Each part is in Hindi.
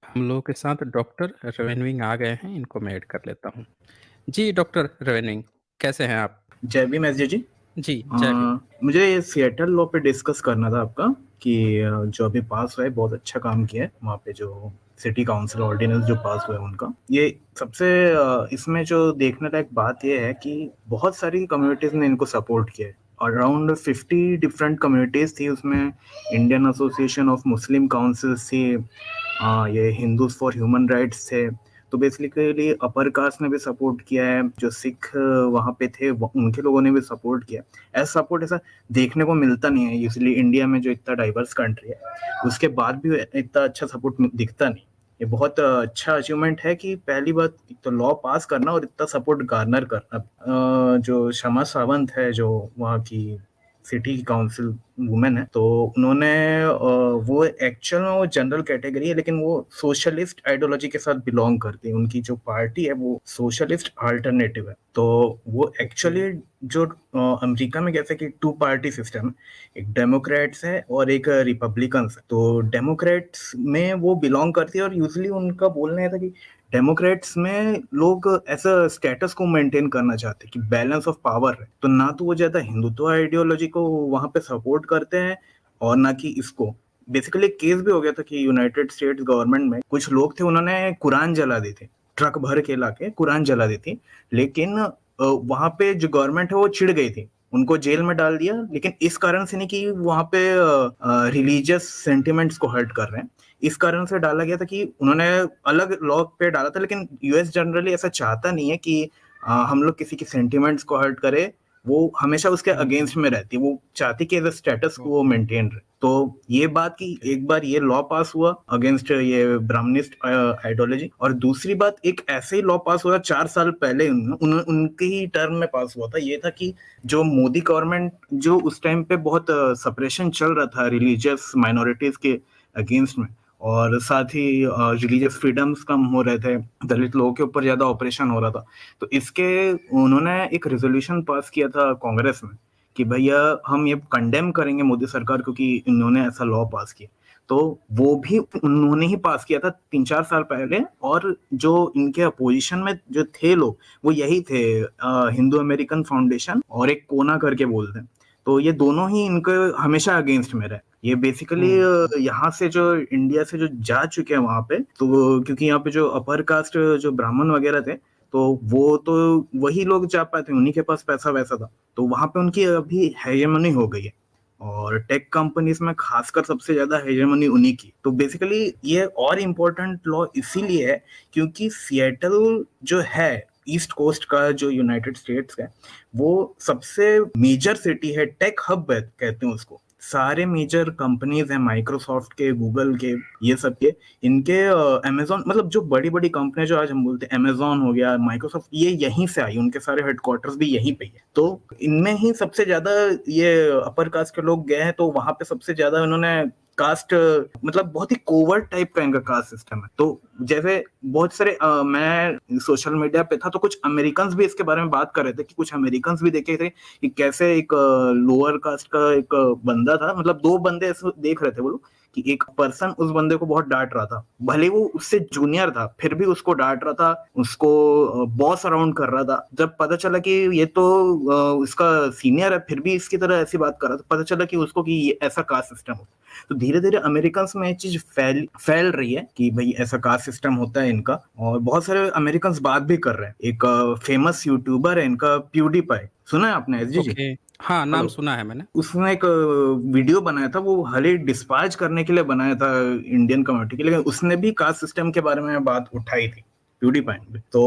हम लोगों के साथ डॉक्टर रविंद्र आ गए हैं, इनको मैं ऐड कर लेता हूँ। जी, डॉक्टर रविंद्र कैसे हैं आप? जय भीम एस जी। जी, अ, जय भीम। मुझे ये सिएटल लॉ पे डिस्कस करना था आपका कि जो अभी पास हुआ है बहुत अच्छा काम किया है वहाँ पे, जो सिटी काउंसिल ऑर्डिनेंस जो पास हुआ है उनका। ये सबसे इसमें जो देखने लायक बात ये है कि बहुत सारी कम्युनिटीज ने इनको सपोर्ट किया है। अराउंड 50 डिफरेंट कम्युनिटीज थी उसमें। Indian association of Muslim councils थी, ये हिंदूज फॉर ह्यूमन राइट्स थे। तो बेसिकली अपर कास्ट ने भी सपोर्ट किया है, जो सिख वहाँ पे थे उनके लोगों ने भी सपोर्ट किया। ऐसा सपोर्ट ऐसा देखने को मिलता नहीं है यूजली इंडिया में, जो इतना डाइवर्स कंट्री है उसके बाद भी इतना अच्छा सपोर्ट दिखता नहीं। ये बहुत अच्छा अचीवमेंट है कि पहली बात तो लॉ पास करना और इतना सपोर्ट गार्नर करना। जो शमा सावंत है, जो वहाँ की सिटी काउंसिल वुमेन है, तो उन्होंने वो एक्चुअल में वो जनरल कैटेगरी है, लेकिन वो सोशलिस्ट आइडियोलॉजी के साथ बिलोंग करती है। उनकी जो पार्टी है वो सोशलिस्ट अल्टरनेटिव है। तो वो एक्चुअली जो अमेरिका में कैसे कि टू पार्टी सिस्टम है, एक डेमोक्रेट्स है और एक रिपब्लिकन्स है। तो डेमोक्रेट्स में वो बिलोंग करती है और यूजली उनका बोलना है था कि डेमोक्रेट्स में लोग ऐसा स्टेटस को मेंटेन करना चाहते हैं कि बैलेंस ऑफ पावर है। तो ना तो वो ज्यादा हिंदुत्व आइडियोलॉजी को वहां पे सपोर्ट करते हैं और ना कि इसको। बेसिकली केस भी हो गया था कि यूनाइटेड स्टेट्स गवर्नमेंट में कुछ लोग थे, उन्होंने कुरान जला दी थी, ट्रक भर के लाके कुरान जला दी थी। लेकिन वहां पे जो गवर्नमेंट है वो चिढ़ गई थी, उनको जेल में डाल दिया। लेकिन इस कारण से नहीं कि वहां पे रिलीजियस सेंटिमेंट्स को हर्ट कर रहे हैं, इस कारण से डाला गया था कि उन्होंने अलग लॉ पे डाला था। लेकिन यूएस जनरली ऐसा चाहता नहीं है कि हम लोग किसी के सेंटिमेंट्स को हर्ट करे। वो हमेशा उसके अगेंस्ट में रहती है, वो चाहती कि एज अ स्टेटस को वो ओके, मेंटेन रहे। तो ये बात कि ओके। एक बार ये लॉ पास हुआ अगेंस्ट ये ब्राह्मणिस्ट आइडियोलॉजी, और दूसरी बात एक ऐसे ही लॉ पास हुआ 4 साल पहले उनके ही टर्म में पास हुआ था। ये था कि जो मोदी गवर्नमेंट, जो उस टाइम पे बहुत सप्रेशन चल रहा था रिलीजियस माइनॉरिटीज के अगेंस्ट में, और साथ ही रिलीजियस फ्रीडम्स कम हो रहे थे, दलित लोगों के ऊपर ज्यादा ऑपरेशन हो रहा था। तो इसके उन्होंने एक रेजोल्यूशन पास किया था कांग्रेस में कि भैया हम ये कंडेम करेंगे मोदी सरकार को कि इन्होंने ऐसा लॉ पास किया। तो वो भी उन्होंने ही पास किया था 3-4 साल पहले। और जो इनके अपोजिशन में जो थे लोग, वो यही थे, हिंदू अमेरिकन फाउंडेशन और एक कोना करके बोलते हैं। तो ये दोनों ही इनको हमेशा अगेंस्ट में रहे। ये बेसिकली हुँ, यहाँ से जो इंडिया से जो जा चुके हैं वहां पे, तो क्योंकि यहाँ पे जो अपर कास्ट जो ब्राह्मण वगैरह थे, तो वो तो वही लोग जा पाते हैं, उन्हीं के पास पैसा वैसा था। तो वहां पे उनकी अभी हेजेमनी हो गई है, और टेक कंपनीज में खासकर सबसे ज्यादा हेजेमनी उन्हीं की। तो बेसिकली ये और इम्पोर्टेंट लॉ इसीलिए है क्योंकि सिएटल जो है ईस्ट कोस्ट का, जो यूनाइटेड स्टेट्स है, वो सबसे मेजर सिटी है, टेक हब है कहते हैं उसको। सारे मेजर कंपनीज हैं, माइक्रोसॉफ्ट के, गूगल के, ये सब के, इनके अमेजोन, मतलब जो बड़ी बड़ी कंपनी जो आज हम बोलते हैं अमेजोन हो गया, माइक्रोसॉफ्ट, ये यहीं से आई, उनके सारे हेडक्वार्टर्स भी यहीं पे ही है। तो इनमें ही सबसे ज्यादा ये अपर कास्ट के लोग गए हैं, तो वहां पे सबसे ज्यादा इन्होंने कास्ट, मतलब बहुत ही कोवर्ट टाइप का इनका कास्ट सिस्टम है। तो जैसे बहुत सारे मैं सोशल मीडिया पे था तो कुछ अमेरिकन्स भी इसके बारे में बात कर रहे थे, कि कुछ अमेरिकन्स भी देखे थे कि कैसे एक लोअर कास्ट का एक बंदा था, मतलब दो बंदे ऐसे देख रहे थे वो लोग, कि एक पर्सन उस बंदे को बहुत डांट रहा था, भले वो उससे जूनियर था फिर भी उसको डांट रहा था, उसको बॉस अराउंड कर रहा था। जब पता चला कि ये तो इसका सीनियर है फिर भी इसकी तरह ऐसी बात कर रहा था, पता चला कि उसको कि ये ऐसा कास्ट सिस्टम होता है। तो धीरे धीरे अमेरिकन में ये चीज फैल रही है कि भाई ऐसा कास्ट सिस्टम होता है इनका, और बहुत सारे अमेरिकन बात भी कर रहे हैं। एक फेमस यूट्यूबर है इनका, प्यूडीपाई, सुना है आपने एस जी? ओके। हाँ, नाम हेलो। सुना है मैंने। उसने एक वीडियो बनाया था, वो हाल ही डिस्पाच करने के लिए बनाया था इंडियन कम्युनिटी के लिए, लेकिन उसने भी कास्ट सिस्टम के बारे में बात उठाई थी प्यूडीपाई में। तो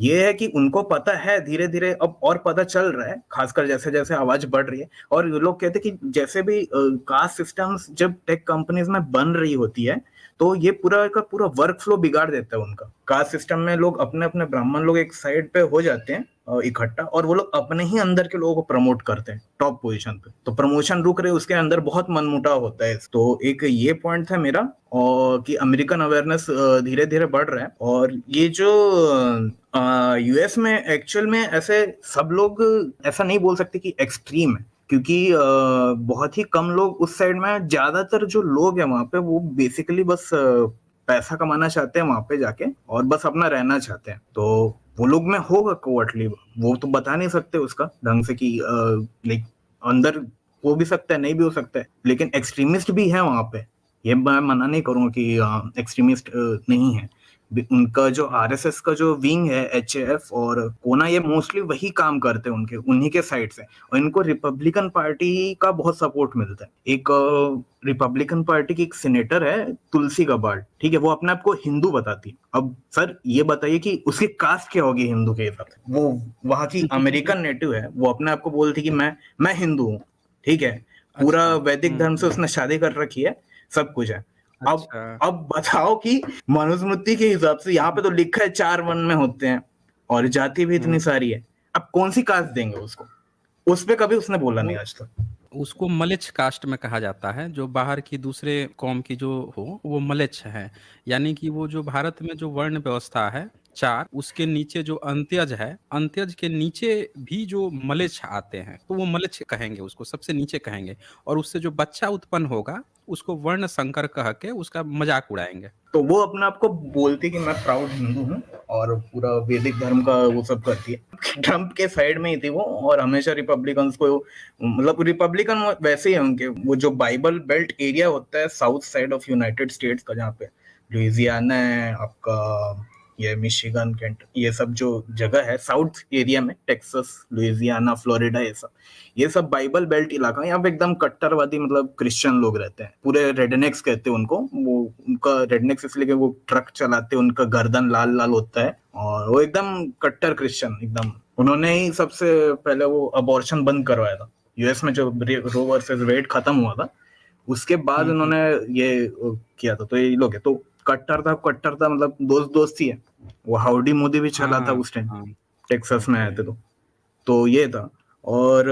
ये है कि उनको पता है, धीरे धीरे अब और पता चल रहा है, खासकर जैसे जैसे आवाज बढ़ रही है। और ये लोग कहते हैं कि जैसे भी कास्ट सिस्टम्स जब टेक कंपनीज में बन रही होती है, तो ये पूरा का पूरा वर्क फ्लो बिगाड़ देता है उनका। कास्ट सिस्टम में लोग अपने अपने ब्राह्मण लोग एक साइड पे हो जाते हैं इकट्ठा, और वो लोग अपने ही अंदर के लोगों को प्रमोट करते हैं टॉप पोजीशन पे। तो प्रमोशन रुक रहे, उसके अंदर बहुत मनमुटाव होता है। तो एक ये पॉइंट था मेरा, और कि अमेरिकन अवेयरनेस धीरे धीरे बढ़ रहा है। और ये जो यूएस में एक्चुअल में ऐसे सब लोग ऐसा नहीं बोल सकते कि एक्सट्रीम है, क्योंकि बहुत ही कम लोग उस साइड में, ज्यादातर जो लोग हैं वहां पे वो बेसिकली बस पैसा कमाना चाहते हैं वहां पे जाके और बस अपना रहना चाहते हैं। तो वो लोग में होगा कोवर्टली, वो तो बता नहीं सकते उसका ढंग से कि लाइक अंदर हो भी सकता है नहीं भी हो सकता है, लेकिन एक्सट्रीमिस्ट भी है वहां पे। ये मैं मना नहीं करूंगा कि एक्सट्रीमिस्ट नहीं है। उनका जो हुँ, आरएसएस का जो विंग है, एचएएफ और कोना, ये मोस्टली वही काम करते हैं उनके उन्हीं के साइड से, और इनको रिपब्लिकन पार्टी का बहुत सपोर्ट मिलता है। एक रिपब्लिकन पार्टी की एक सीनेटर है तुलसी गबार्ड, ठीक है, वो अपने आप को हिंदू बताती है। अब सर ये बताइए कि उसकी कास्ट क्या होगी हिंदू के हिसाब से? वो वहां की अमेरिकन नेटिव है, वो अपने आप को बोलती कि मैं हिंदू हूँ, ठीक है, पूरा अच्छा। वैदिक धर्म से हुँ, उसने शादी कर रखी है, सब कुछ है। अब अच्छा। अब बताओ कि मनुस्मृति के हिसाब से यहाँ पे तो लिखा है 4 वर्ण में होते हैं और जाति भी इतनी हुँ, सारी है, अब कौन सी कास्ट देंगे उसको? उस पे कभी उसने बोला नहीं वो आज तक। उसको मलेच्छ कास्ट में कहा जाता है, जो बाहर की दूसरे कौम की जो हो, वो मलेच्छ है। यानी कि वो जो भारत में जो वर्ण व्यवस्था है 4, उसके नीचे जो अंत्यज है, अंत्यज के नीचे भी जो मलेच्छ आते हैं, तो वो मलेच्छ कहेंगे उसको, सबसे नीचे कहेंगे। और उससे जो बच्चा उत्पन्न होगा, उसको वर्ण संकर कह के उसका मजाक उड़ाएंगे। तो वो अपने आप को बोलती कि मैं प्राउड हिंदू हूँ और पूरा वैदिक धर्म का वो सब करती है। ट्रम्प के साइड में ही थी वो, और हमेशा रिपब्लिकन्स को, मतलब रिपब्लिकन वैसे ही है उनके, वो जो बाइबल बेल्ट एरिया होता है south side of United states का, जहाँ पे लुइजियाना है आपका, ये मिशिगन, केंट, ये सब जो जगह है साउथ एरिया में, टेक्सास, लुइजियाना, फ्लोरिडा, ये सब बाइबल बेल्ट इलाका है। यहाँ पे एकदम कट्टरवादी मतलब क्रिश्चियन लोग रहते हैं, पूरे रेडनेक्स कहते हैं उनको। वो उनका रेडनेक्स इसलिए कि वो ट्रक चलाते हैं, उनका गर्दन लाल लाल होता है और वो एकदम कट्टर क्रिश्चियन एकदम। उन्होंने ही सबसे पहले वो अबॉर्शन बंद करवाया था यूएस में, जो रो वर्सेस वेड खत्म हुआ था, उसके बाद हुँ, हुँ, उन्होंने ये किया था। तो ये लोग है तो कट्टर था मतलब दोस्त दोस्त ही है। वो हाउडी मोदी भी चला था हाँ, उस टाइम, हाँ, टेक्सास में आए थे। ओके। तो ये था। और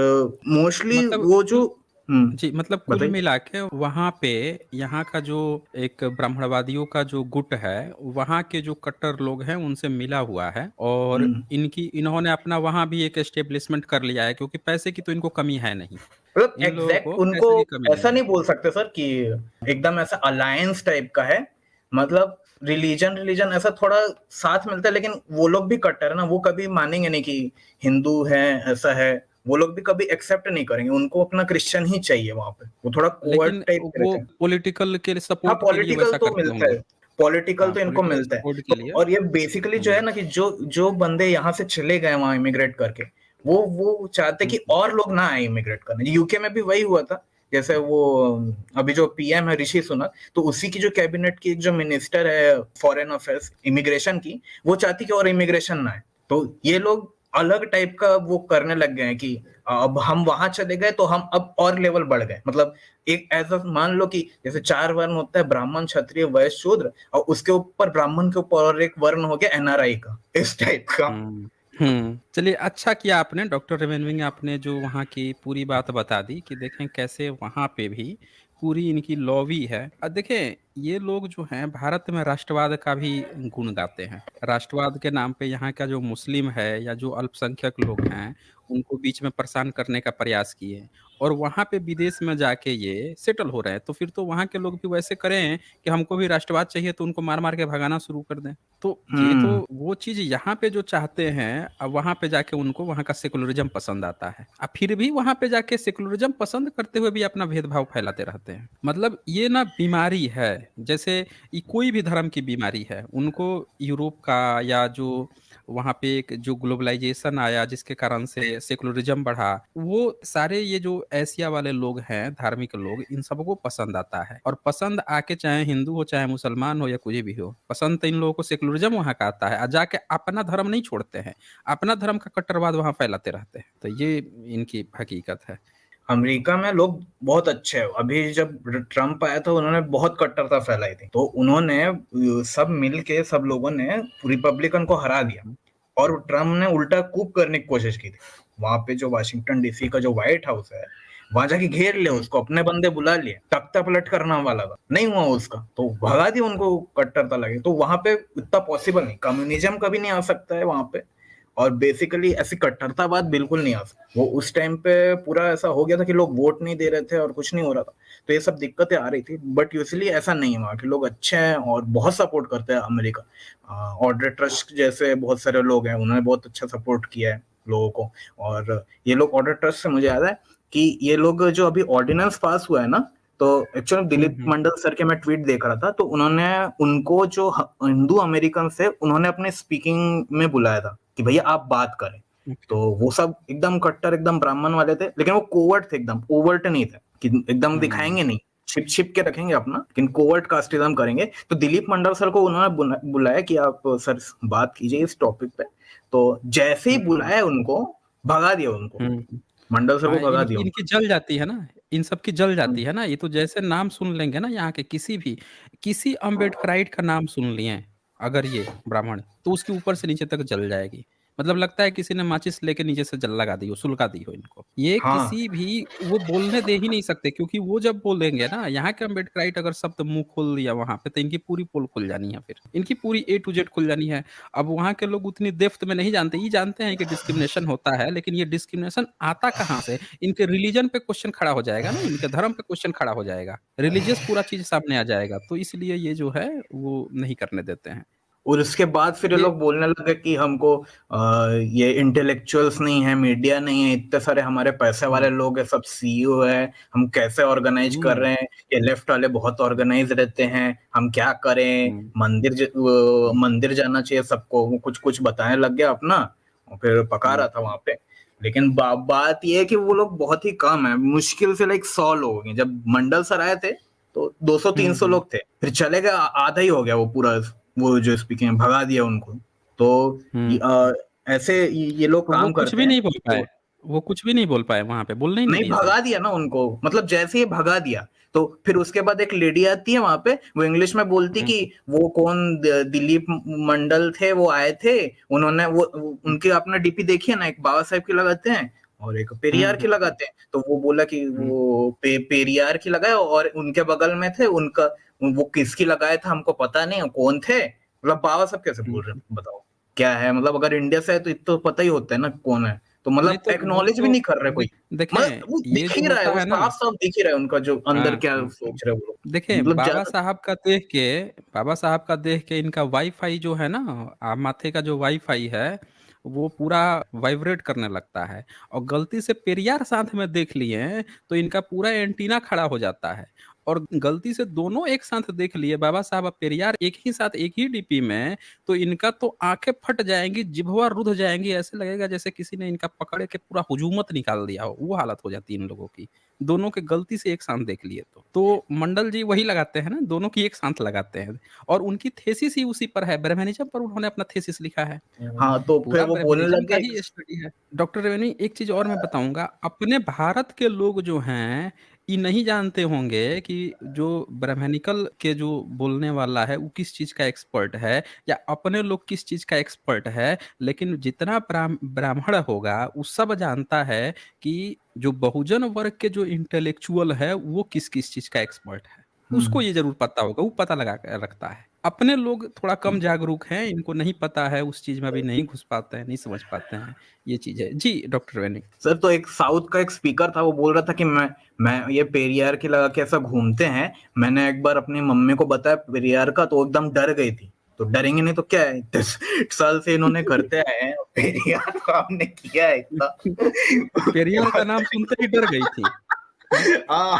मोस्टली मतलब वो जो कुल जी, मतलब कुल बताइए। मिला के वहाँ पे यहाँ का जो एक ब्राह्मणवादियों का जो गुट है, वहाँ के जो कट्टर लोग हैं उनसे मिला हुआ है। और हम्म, इन्होंने अपना वहाँ भी एक एस्टेब्लिशमेंट कर लिया है, क्योंकि पैसे की तो इनको कमी है नहीं। मतलब इन लोगों एग्जैक्ट को उनको पैसे की कमी ऐसा नहीं है। नहीं बोल सकते सर कि एकदम ऐसा अलायंस टाइप का है, मतलब रिलीजन रिलीजन ऐसा थोड़ा साथ मिलता है, लेकिन वो लोग भी कट्टर है ना, वो कभी मानेंगे नहीं कि हिंदू है, ऐसा है। वो लोग भी कभी एक्सेप्ट नहीं करेंगे, उनको अपना क्रिश्चियन ही चाहिए वहां पे, वो थोड़ा कोवर्ट लेकिन टाइप के वो रहते हैं। पॉलिटिकल के हाँ, सपोर्ट के लिए पॉलिटिकल वैसा तो करते मिलता होंगे। है, पॉलिटिकल हाँ, तो इनको पॉलिटिकल मिलता है। सपोर्ट के तो लिए। और ये बेसिकली जो है हुँ, ना कि जो बंदे यहाँ से चले गए वहां इमिग्रेट करके, वो चाहते हुँ, कि और लोग ना आए इमिग्रेट करने। यूके में भी वही हुआ था। जैसे वो अभी जो पीएम है ऋषि सुनक, तो उसी की जो कैबिनेट की एक जो मिनिस्टर है फॉरेन अफेयर्स इमिग्रेशन की, वो चाहती कि और इमिग्रेशन ना आए। तो ये लोग अलग टाइप का वो करने लग गए हैं कि अब हम वहां चले गए तो हम अब और लेवल बढ़ गए। मतलब एक ऐसा मान लो कि जैसे 4 वर्ण होता है, ब्राह्मण, क्षत्रिय, वैश्य, शूद्र, और उसके ऊपर ब्राह्मण के ऊपर और एक वर्ण हो गया एनआरआई का, इस टाइप का। हुँ, हुँ। चलिए, अच्छा किया आपने डॉक्टर रविन्द्र, आपने जो वहाँ की पूरी बात बता दी कि देखें कैसे वहाँ पे भी पूरी इनकी लॉबी है। देखें, ये लोग जो हैं भारत में राष्ट्रवाद का भी गुण गाते हैं। राष्ट्रवाद के नाम पे यहाँ का जो मुस्लिम है या जो अल्पसंख्यक लोग हैं, उनको बीच में परेशान करने का प्रयास किए। और वहाँ पे विदेश में जाके ये सेटल हो रहे हैं, तो फिर तो वहाँ के लोग भी वैसे करें कि हमको भी राष्ट्रवाद चाहिए, तो उनको मार-मार के भगाना शुरू कर दें। तो ये तो हम्म, वो चीज़ यहाँ पे जो चाहते हैं, अब वहाँ पे जाके उनको वहाँ का सेकुलरिज़्म पसंद आता है। फिर भी वहाँ पे जाके सेकुलरिज़्म पसंद करते हुए भी अपना भेदभाव फैलाते रहते हैं। मतलब ये ना बीमारी है, जैसे ये कोई भी धर्म की बीमारी है। उनको यूरोप का या जो वहाँ पे एक जो ग्लोबलाइज़ेशन आया जिसके कारण से सेकुलरिज़्म बढ़ा, वो सारे ये जो एशिया वाले लोग हैं, धार्मिक लोग, इन सबको पसंद आता है। और पसंद आके चाहे हिंदू हो, चाहे मुसलमान हो या कोई भी हो, पसंद तो इन लोगों को सेकुलरिज़्म वहाँ का आता है। जाके अपना धर्म नहीं छोड़ते हैं, अपना धर्म का कट्टरवाद वहाँ फैलाते रहते हैं। तो ये इनकी हकीकत है। अमेरिका में लोग बहुत अच्छे हैं। अभी जब ट्रम्प आया था उन्होंने बहुत कट्टरता फैलाई थी, तो उन्होंने सब मिल के सब लोगों ने रिपब्लिकन को हरा दिया, हुँ, और ट्रम्प ने उल्टा कूप करने की कोशिश की थी। वहां पे जो वाशिंगटन डीसी का जो व्हाइट हाउस है, वहां जाके घेर लिया हुँ, उसको, अपने बंदे बुला लिए, तख्ता पलट करना वाला था, नहीं हुआ उसका, तो भगा दिया उनको। कट्टरता लगे तो वहां पे इतना पॉसिबल नहीं, कम्युनिज्म कभी नहीं आ सकता है वहां पे। और बेसिकली ऐसी कट्टरतावाद बिल्कुल नहीं आ सकती। वो उस टाइम पे पूरा ऐसा हो गया था कि लोग वोट नहीं दे रहे थे और कुछ नहीं हो रहा था, तो ये सब दिक्कतें आ रही थी। बट यूजली ऐसा नहीं है, वहाँ के लोग अच्छे हैं और बहुत सपोर्ट करते हैं अमेरिका। ऑड्रे ट्रस्ट जैसे बहुत सारे लोग हैं, उन्होंने बहुत अच्छा सपोर्ट किया है लोगों को। और ये लोग, ऑड्रे ट्रस्ट से मुझे याद है कि ये लोग जो अभी ऑर्डिनेंस पास हुआ है ना, तो एक्चुअली दिलीप मंडल सर के मैं ट्वीट देख रहा था, तो उन्होंने उनको जो हिंदू अमेरिकन से उन्होंने अपने स्पीकिंग में बुलाया था कि भैया आप बात करें। तो वो सब एकदम कट्टर, एकदम ब्राह्मण वाले थे, लेकिन वो कोवर्ट थे, एकदम ओवर्ट नहीं थे कि एकदम दिखाएंगे नहीं, छिप छिप के रखेंगे अपना, लेकिन कोवर्ट कास्टिज्म करेंगे। तो दिलीप मंडल सर को उन्होंने बुलाया कि आप सर बात कीजिए इस टॉपिक पे। तो जैसे ही बुलाया उनको, भगा दिया उनको, मंडल सर को हाँ, भगा दिया उनको। इनकी जल जाती है ना, इन सब की जल जाती है ना। ये तो जैसे नाम सुन लेंगे ना यहाँ के किसी अम्बेडकराइट का नाम सुन लिए अगर ये ब्राह्मण, तो उसके ऊपर से नीचे तक जल जाएगी। मतलब लगता है किसी ने माचिस लेके नीचे से जल लगा दी हो, सुलगा दी हो इनको। ये हाँ किसी भी वो बोलने दे ही नहीं सकते, क्योंकि वो जब बोलेंगे ना यहाँ के अम्बेडकराइट अगर शब्द मुंह खोल दिया वहां पे, तो इनकी पूरी पोल खुल जानी है, फिर इनकी पूरी A to Z खुल जानी है। अब वहां के लोग उतनी डेप्थ में नहीं जानते, ये जानते हैं कि डिस्क्रिमिनेशन होता है, लेकिन ये डिस्क्रिमिनेशन आता कहाँ से? इनके रिलीजन पे क्वेश्चन खड़ा हो जाएगा ना, इनके धर्म पे क्वेश्चन खड़ा हो जाएगा, रिलीजियस पूरा चीज सामने आ जाएगा, तो इसलिए ये जो है वो नहीं करने देते हैं। और उसके बाद फिर ये ये लोग बोलने लगे कि हमको ये इंटेलेक्चुअल्स नहीं है, मीडिया नहीं है, इतने सारे हमारे पैसे वाले लोग हैं, सब सीईओ है, हम कैसे ऑर्गेनाइज कर हम्म रहे हैं, ये लेफ्ट वाले बहुत ऑर्गेनाइज रहते हैं, हम क्या करें, हम्म मंदिर जाना चाहिए सबको, वो कुछ कुछ बताने लग गया अपना, और फिर पका हम्म रहा था वहां पे। लेकिन बात ये है कि वो लोग बहुत ही कम है, मुश्किल से लाइक 100 लोग हैं। जब मंडल सर आए थे तो 200-300 हम्म। लोग थे, फिर चले गए, आधा ही हो गया वो पूरा, वो जो स्पीकिंग भगा दिया उनको। तो हम्म। ऐसे ये लोग तो वो काम कुछ करते भी हैं। नहीं बोल पाए, तो वो कुछ भी नहीं बोल पाए, वहां पे बोलने ही नहीं नहीं, दिए सर। भगा दिया ना उनको, मतलब जैसे ही भगा दिया, तो फिर उसके बाद एक लेडी आती है वहां पे, वो इंग्लिश में बोलती हम्म कि वो कौन दिलीप मंडल थे, वो आए थे, उन्होंने वो हम्म उनके अपना डीपी देखिए ना, एक बाबा साहेब की लगाते हैं और एक पेरियार की हम्म लगाते हैं। तो वो बोला कि हम्म वो पेरियार की लगाए, और उनके बगल में थे उनका, वो किसकी लगाया था हमको पता नहीं कौन थे। मतलब बाबा साहब कैसे बोल रहे हम्म। हैं बताओ, क्या है मतलब, अगर इंडिया से है तो इतना पता ही होता है ना कौन है। तो नहीं मतलब तो वो एक्नॉलेज भी तो नहीं कर रहे कोई। मतलब देखें, वो ये दिख जो ही रहा है, होता वो है ना, साफ साफ दिख ही रहा है उनका जो अंदर हाँ क्या हाँ हाँ, सोच रहे हैं वो लोग, देखें मतलब ज्यादा। बाबा साहब का देख के इनका वाईफाई जो है ना, माथे का जो वाईफाई है, वो पूरा वाइब्रेट करने लगता है। और गलती से पेरियार साथ में देख लिए हैं, तो इनका पूरा एंटीना खड़ा हो जाता है। और गलती से दोनों एक साथ देख लिए, बाबा साहब और पेरियार एक ही साथ एक ही डीपी में, तो इनका तो आंखें फट जाएंगी, जिभवा रुध जाएंगी, ऐसे लगेगा जैसे किसी ने इनका पकड़ के पूरा हुजूमत निकाल दिया हो, वो हालत हो जाती है इन लोगों की। दोनों के गलती से एक साथ देख लिए तो मंडल जी वही लगाते हैं ना, दोनों की एक साथ लगाते हैं। और उनकी थेसिस ही उसी पर है, ब्रह्मनिज्म पर उन्होंने अपना थेसिस लिखा है, हाँ, तो फिर पूरा वो बोलने ब्रह्मनिज्म का लगे। ही स्टडी है। डॉक्टर रेवनी, एक चीज और मैं बताऊंगा, अपने भारत के लोग जो हैं ये नहीं जानते होंगे कि जो ब्राह्मणिकल के जो बोलने वाला है वो किस चीज का एक्सपर्ट है, या अपने लोग किस चीज का एक्सपर्ट है। लेकिन जितना ब्राह्मण होगा वो सब जानता है कि जो बहुजन वर्ग के जो इंटेलेक्चुअल है वो किस किस चीज का एक्सपर्ट है। उसको ये जरूर पता होगा, वो पता लगा कर रखता है। अपने लोग थोड़ा कम जागरूक हैं, इनको नहीं पता है, उस चीज में अभी नहीं घुस पाते हैं, नहीं समझ पाते हैं। ये चीज है जी डॉक्टर वेनिक। सर, तो एक साउथ का एक स्पीकर था, वो बोल रहा था कि मैं ये पेरियार की लगा के ऐसा घूमते हैं। मैंने एक बार अपनी मम्मी को बताया पेरियार का, तो वो एकदम डर गई थी। तो डरेंगे नहीं तो क्या है, 10 साल से इन्होंने करते आए हैं, पेरियार तो आपने किया है इतना। पेरियार का नाम सुनते ही डर गई थी। हैं? हाँ,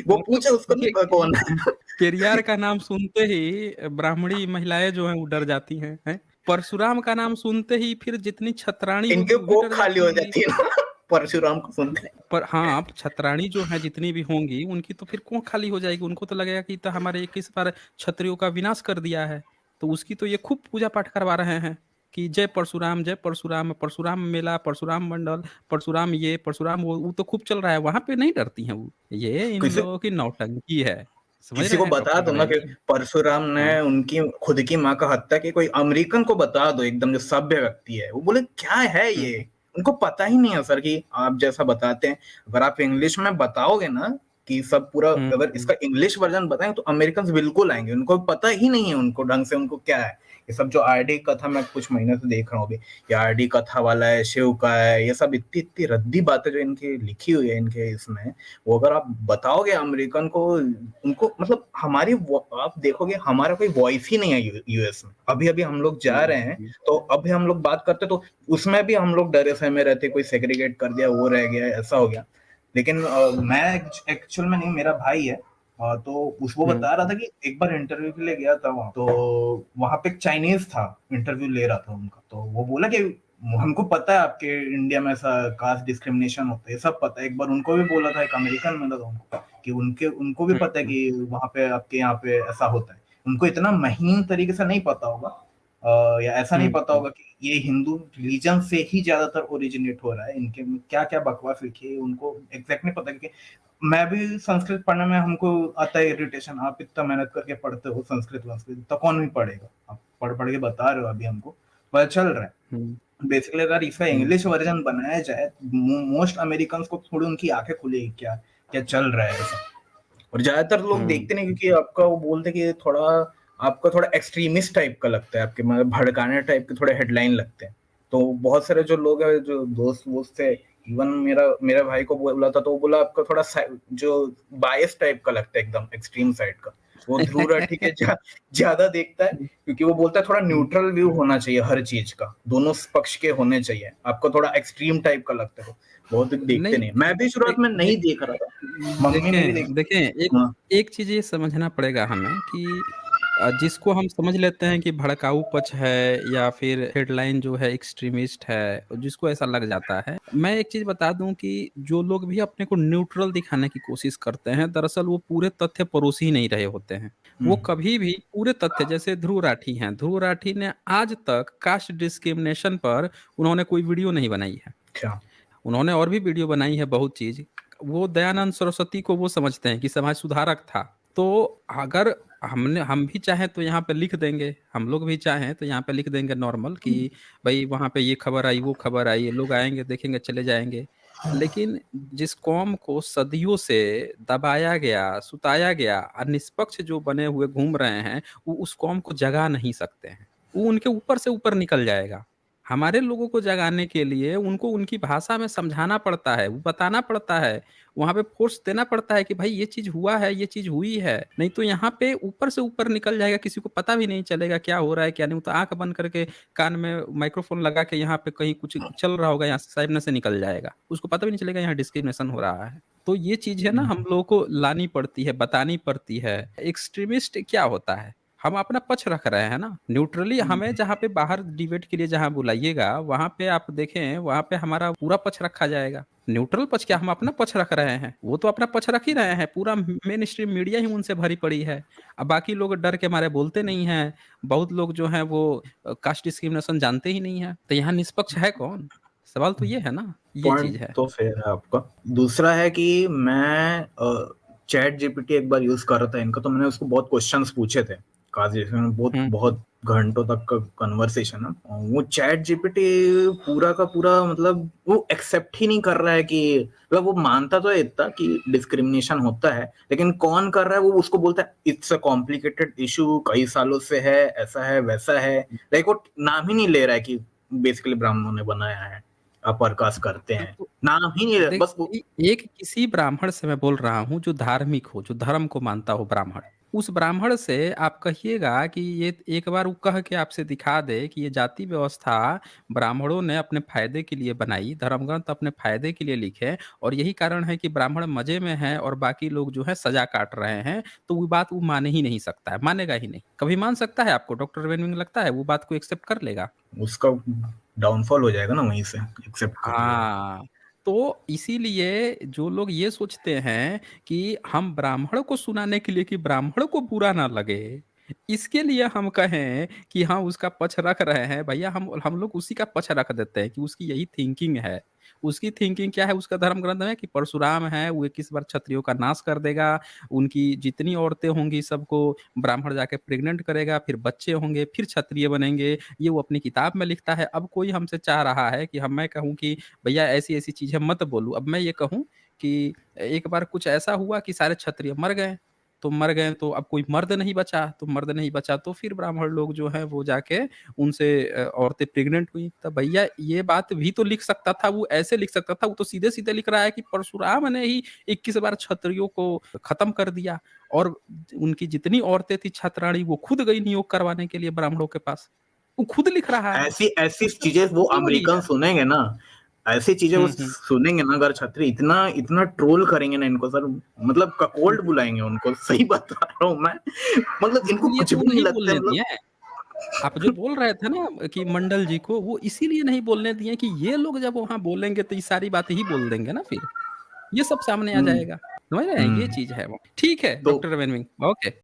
वो मतलब पूछे उसको ये नहीं कौन है। पेरियार का नाम सुनते ही ब्राह्मणी महिलाएं जो हैं वो डर जाती हैं। परशुराम का नाम सुनते ही फिर जितनी छतरानी होगी इनके वो भी कोख डर खाली जाती हो होंगी। जाती है ना, परशुराम को सुनते हैं। पर हाँ, छतरानी जो है जितनी भी होंगी उनकी तो फिर कोख खाली हो जाएगी, उनको तो लगेगा कि तो हमारे 21 बार क्षत्रियों का विनाश कर दिया है। तो उसकी तो ये खूब पूजा पाठ करवा रहे हैं कि जय परशुराम, जय परशुराम, परशुराम मेला, परशुराम मंडल, परशुराम ये, परशुराम वो तो खूब चल रहा है वहां पे, नहीं डरती हैं वो। ये इन किसी लोगों की नौटंकी है, समझ किसी रहे को हैं बता डॉक्टर दो ना कि रवैनी। परशुराम ने हाँ उनकी खुद की माँ का हत्या की, कोई अमेरिकन को बता दो एकदम जो सभ्य व्यक्ति है, वो बोले क्या है ये। हम्म उनको पता ही नहीं है सर कि आप जैसा बताते हैं। अगर आप इंग्लिश में बताओगे ना कि सब पूरा, अगर हम्म इसका इंग्लिश वर्जन बताएं तो अमेरिकन बिल्कुल आएंगे, उनको पता ही नहीं है उनको ढंग से उनको क्या है। ये सब जो आरडी कथा मैं कुछ महीने से देख रहा हूँ अभी, ये आरडी कथा वाला है, शिव का है, ये सब इतनी इतनी रद्दी बातें जो इनकी लिखी हुई है इनके इसमें, वो अगर आप बताओगे अमेरिकन को, उनको मतलब हमारी आप देखोगे हमारा कोई वॉइस ही नहीं है यूएस में। अभी अभी हम लोग जा रहे हैं, तो अभी हम लोग बात करते तो उसमें भी हम लोग डरे सहमे रहते, कोई सेग्रीगेट कर दिया, वो रह गया, ऐसा हो गया। लेकिन मैं एक्चुअल में नहीं, मेरा भाई है, तो उसको हम्म बता रहा था कि एक बार इंटरव्यू के लिए गया था वहां, तो वहां पे एक चाइनीज था, इंटरव्यू ले रहा था उनका, तो वो बोला कि हमको पता है आपके इंडिया में ऐसा कास्ट डिस्क्रिमिनेशन होता है, सब पता है। एक बार उनको भी बोला था, एक अमेरिकन मिला था उनको, कि उनको भी पता है हम्म कि वहां पे आपके यहाँ पे ऐसा होता है। उनको इतना महीन तरीके से नहीं पता होगा, या ऐसा नहीं पता हम्म होगा कि ये हिंदू रिलीजन से ही ज्यादातर ओरिजिनेट हो रहा है, इनके क्या क्या बकवास लिखी है उनको एग्जैक्ट नहीं पता। क्योंकि मैं भी संस्कृत पढ़ने में हमको आता है इरिटेशन, आप इतना मेहनत करके पढ़ते हो संस्कृत वंस्कृत, तो कौन भी पढ़ेगा, आप पढ़ पढ़ के बता रहे हो, अभी हमको पता चल रहा है। हम्म बेसिकली अगर इसका हम्म इंग्लिश वर्जन बनाया जाए, मोस्ट अमेरिकन को थोड़ी उनकी आंखें खुलेगी, क्या क्या चल रहा है ऐसा। और ज्यादातर लोग हम्म देखते नहीं, क्योंकि आपका वो बोलते हैं कि थोड़ा आपका थोड़ा एक्सट्रीमिस्ट टाइप का लगता है, आपके मतलब भड़काने टाइप के थोड़े हेडलाइन लगते हैं। तो बहुत सारे जो लोग हैं, जो दोस्त वोस्त थे, इवन मेरा मेरा भाई को बोला था, तो वो बोला आपका थोड़ा जो बायस टाइप का लगता है, एकदम एक्सट्रीम साइड का। वो ध्रुव राठी के ज्यादा देखता है, क्योंकि वो बोलता है थोड़ा न्यूट्रल व्यू होना चाहिए हर चीज का, दोनों पक्ष के होने चाहिए, आपको थोड़ा एक्सट्रीम टाइप का लगता है। बहुत देखते नहीं नहीं, मैं भी शुरुआत में नहीं देख रहा था, मम्मी मेरी देखें देखती देखें थी। एक हाँ। एक चीज ये समझना पड़ेगा हमें कि जिसको हम समझ लेते हैं कि भड़काऊ पक्ष है या फिर हेडलाइन जो है एक्सट्रीमिस्ट है, जिसको ऐसा लग जाता है, मैं एक चीज बता दूं कि जो लोग भी अपने को न्यूट्रल दिखाने की कोशिश करते हैं, दरअसल वो पूरे तथ्य परोस ही नहीं रहे होते हैं। वो हम्म। कभी भी पूरे तथ्य, जैसे ध्रुव राठी हैं, ध्रुव राठी ने आज तक कास्ट डिस्क्रिमिनेशन पर उन्होंने कोई वीडियो नहीं बनाई है। अच्छा। उन्होंने और भी वीडियो बनाई है बहुत चीज। वो दयानंद सरस्वती को वो समझते हैं कि समाज सुधारक था। तो अगर हम भी चाहें तो यहाँ पे लिख देंगे, हम लोग भी चाहें तो यहाँ पे लिख देंगे नॉर्मल कि भाई वहाँ पे ये खबर आई, वो खबर आई, लोग आएंगे देखेंगे चले जाएंगे। लेकिन जिस कौम को सदियों से दबाया गया, सुताया गया और निष्पक्ष जो बने हुए घूम रहे हैं, वो उस कौम को जगा नहीं सकते हैं। वो उनके ऊपर से ऊपर निकल जाएगा। हमारे लोगों को जगाने के लिए उनको उनकी भाषा में समझाना पड़ता है, वो बताना पड़ता है, वहां पे फोर्स देना पड़ता है कि भाई ये चीज हुआ है, ये चीज हुई है। नहीं तो यहाँ पे ऊपर से ऊपर निकल जाएगा, किसी को पता भी नहीं चलेगा क्या हो रहा है क्या नहीं। वो तो आंख बंद करके कान में माइक्रोफोन लगा के यहाँ पे कहीं कुछ चल रहा होगा, यहाँ से सामने से निकल जाएगा, उसको पता भी नहीं चलेगा यहाँ डिस्क्रिमिनेशन हो रहा है। तो ये चीज है ना, हम लोगों को लानी पड़ती है, बतानी पड़ती है। एक्सट्रीमिस्ट क्या होता है, हम अपना पक्ष रख रहे हैं ना न्यूट्रली। हमें जहाँ पे बाहर डिबेट के लिए जहाँ बुलाइएगा, वहां पे आप देखें, वहां पे हमारा पूरा पक्ष रखा जाएगा। न्यूट्रल पक्ष क्या, हम अपना पक्ष रख रहे हैं, वो तो अपना पक्ष रख ही रहे हैं, पूरा मेन स्ट्रीम मीडिया ही उनसे भरी पड़ी है। अब बाकी लोग डर के मारे बोलते नहीं हैं। बहुत लोग जो हैं वो कास्ट डिस्क्रिमिनेशन जानते ही नहीं है। तो यहाँ निष्पक्ष है कौन? सवाल तो ये है ना, ये पॉइंट चीज है। तो फेयर है आपका। दूसरा है कि मैं चैट जीपीटी एक बार यूज कर रहा था इनका, तो मैंने उसको बहुत क्वेश्चंस पूछे थे, काफी बहुत हम्म बहुत घंटों तक का कन्वर्सेशन है। वो चैट जीपीटी पूरा का पूरा मतलब वो एक्सेप्ट ही नहीं कर रहा है कि, मतलब वो मानता तो है इतना कि डिस्क्रिमिनेशन होता है, लेकिन कौन कर रहा है वो उसको बोलता है इट्स अ कॉम्प्लिकेटेड इशू, कई सालों से है, ऐसा है वैसा है। लाइक वो नाम ही नहीं ले रहा है कि बेसिकली ब्राह्मणों ने बनाया है, अपर कास्ट करते हैं, तो नाम ही नहीं ले देख, बस वो। एक किसी ब्राह्मण से मैं बोल रहा हूँ जो धार्मिक हो, जो धर्म को मानता हो ब्राह्मण, उस ब्राह्मण से आप कहिएगा कि ये एक बार वो कह के आपसे दिखा दे कि ये जाति व्यवस्था ब्राह्मणों ने अपने फायदे के लिए बनाई, धर्मग्रंथ अपने फायदे के लिए लिखे, और यही कारण है कि ब्राह्मण मजे में है और बाकी लोग जो है सजा काट रहे हैं। तो वो बात वो माने ही नहीं सकता है, मानेगा ही नहीं। कभी मान सकता है आपको डॉक्टर वेनविंग लगता है वो बात को एक्सेप्ट कर लेगा? उसका डाउनफॉल हो जाएगा ना वहीं से, एक्सेप्ट कर लेगा। हाँ। तो इसीलिए जो लोग ये सोचते हैं कि हम ब्राह्मण को सुनाने के लिए कि ब्राह्मण को बुरा ना लगे, इसके लिए हम कहें कि हाँ उसका पक्ष रख रहे हैं, भैया हम लोग उसी का पक्ष रख देते हैं कि उसकी यही थिंकिंग है। उसकी थिंकिंग क्या है, उसका धर्म ग्रंथ में कि परशुराम है वो 21 बार क्षत्रियों का नाश कर देगा, उनकी जितनी औरतें होंगी सबको ब्राह्मण जाके प्रेग्नेंट करेगा, फिर बच्चे होंगे, फिर क्षत्रिय बनेंगे। ये वो अपनी किताब में लिखता है। अब कोई हमसे चाह रहा है कि हम मैं कहूँ कि भैया ऐसी ऐसी चीजें मत बोलूं, अब मैं ये कहूं कि एक बार कुछ ऐसा हुआ कि सारे क्षत्रिय मर गए, तो मर गए तो अब कोई मर्द नहीं बचा, तो मर्द नहीं बचा तो फिर ब्राह्मण लोग जो हैं वो जाके उनसे औरतें प्रेग्नेंट हुई। तो भैया ये बात भी तो लिख सकता था, वो ऐसे लिख सकता था, वो तो सीधे-सीधे लिख रहा है कि परशुराम ने ही 21 बार क्षत्रियों को खत्म कर दिया, और उनकी जितनी औरतें थी क्षत्राणी वो खुद गई नियोग करवाने के लिए ब्राह्मणों के पास। वो खुद लिख रहा है। ऐसी ऐसी इसमें चीजें वो थ्योरी अमेरिकन है। सुनेंगे ना, ऐसी चीजें वो हुँ। सुनेंगे ना, अगर छतरी इतना इतना ट्रोल करेंगे ना इनको सर, मतलब हुँ। ककोल्ड बुलाएंगे उनको, सही बता रहा हूँ मैं। मतलब इनको इसीलिए कुछ तो वो भी नहीं नहीं लगता है, बोलने मतलब। दिए हैं। आप जो बोल रहे थे ना कि मंडल जी को, वो इसीलिए नहीं बोलने दिए कि ये लोग जब वहाँ बोलेंगे तो ये सारी बातें ही बोल देंगे ना फिर। ये सब सामने आ हम्म जाएगा। समझ रहे हैं? ये हम्म चीज़ है वो। ठीक है तो डॉक्टर रविंद्र, ओके।